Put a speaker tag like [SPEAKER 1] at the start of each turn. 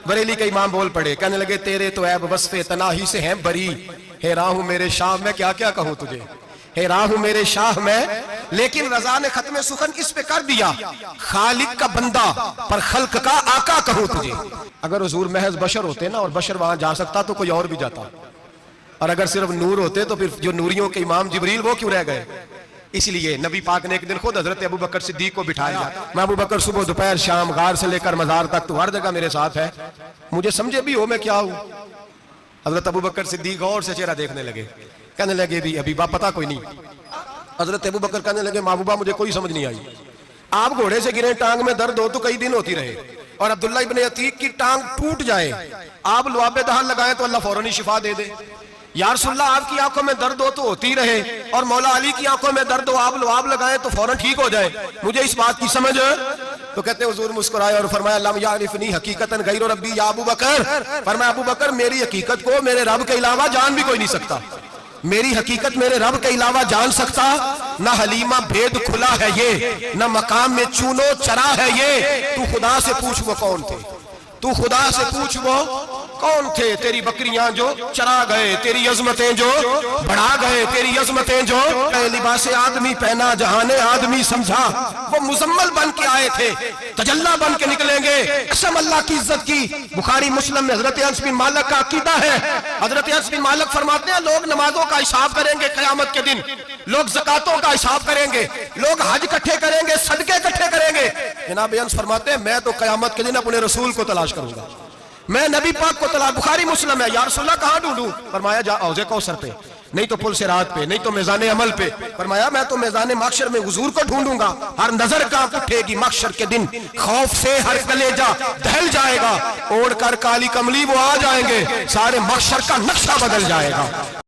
[SPEAKER 1] बरेली के इमाम बोल पड़े, कहने लगे तेरे तो ऐब वस्फे तनाही से हैं बरी, हैरान हूं मेरे शाह मैं क्या क्या कहूं तुझे, हैरान हूं मेरे शाह मैं। लेकिन रजा ने खत्म सुखन इस पे कर दिया, खालिक का बंदा पर खल्क का आका कहूं तुझे। अगर हुजूर महज बशर होते ना और बशर वहां जा सकता तो कोई और भी जाता, और अगर सिर्फ नूर होते तो फिर जो नूरियों के इमाम जिब्रील वो क्यों रह गए। इसलिए नबी पाक ने एक दिन खुद हजरत अबू बकर सिद्दीक को बिठाया, मैं अबू बकर सुबह दोपहर शाम गार से लेकर मजार तक तू हर जगह मेरे साथ है, मुझे समझे भी हो मैं क्या हूं। हजरत अबू बकर सिद्दीक गौर से चेहरा देखने लगे, कहने लगे भी अभी पता कोई नहीं। हजरत अबू बकर कहने लगे महबूबा मुझे कोई समझ नहीं आई, आप घोड़े से गिरे टांग में दर्द हो तो कई दिन होती रहे, और अब्दुल्ला इब्ने अतीक की टांग टूट जाए, आप लुआबे दहन लगाए तो अल्लाह फौरन ही शिफा दे दे। या रसूलल्लाह आपकी आंखों में दर्द हो तो होती रहे, और मौला अली की आंखों में दर्द हो आप लुआब लगाए तो फौरन ठीक हो जाए, मुझे इस बात की समझ। तो कहते हुजूर मुस्कुराए और फरमाया लम यारिफनी हकीकतन गैर रब्बी या अबू बकर, फरमाया अबू बकर मेरी हकीकत को मेरे रब के अलावा जान भी कोई नहीं सकता, मेरी हकीकत मेरे रब के अलावा जान सकता ना, हलीमा भेद खुला है ये, ना मकाम में चूनो चरा है ये, तू खुदा से पूछ वो कौन थे, तू खुदा से पूछ वो कौन थे, तेरी बकरियां जो चरा गए, तेरी अजमतें जो बढ़ा गए, तेरी अजमतें जो लिबास आदमी पहना जहाने आदमी समझा, वो मुजम्मल बन के आए थे, तजल्ला बन के निकलेंगे, कसम अल्लाह की इज्जत की। बुखारी मुस्लिम में हजरत अनस बिन मालिक का अकीदा है, हजरत अनस बिन मालिक फरमाते हैं लोग नमाजों का हिसाब करेंगे क़यामत के दिन, लोग ज़कातों का हिसाब करेंगे, लोग हज इकट्ठे करेंगे, सदके इकट्ठे करेंगे। जनाब अनस फरमाते हैं मैं तो क़यामत के दिन अपने रसूल को तलाश करूंगा, मैं नबी पाक को तलाश। बुखारी मुस्लिम है, या रसूलल्लाह कहां ढूंढूं, फरमाया जा औज़े कौसर पे, नहीं तो पुल सिरात पे, नहीं तो मैज़ाने अमल पे, फरमाया मैं तो मैज़ाने महशर में हुजूर को ढूंढूंगा। हर नजर कांप उठेगी महशर के दिन, खौफ से हर कलेजा दहल जाएगा, ओढ़ कर काली कमली वो आ जाएंगे, सारे महशर का नक्शा बदल जाएगा।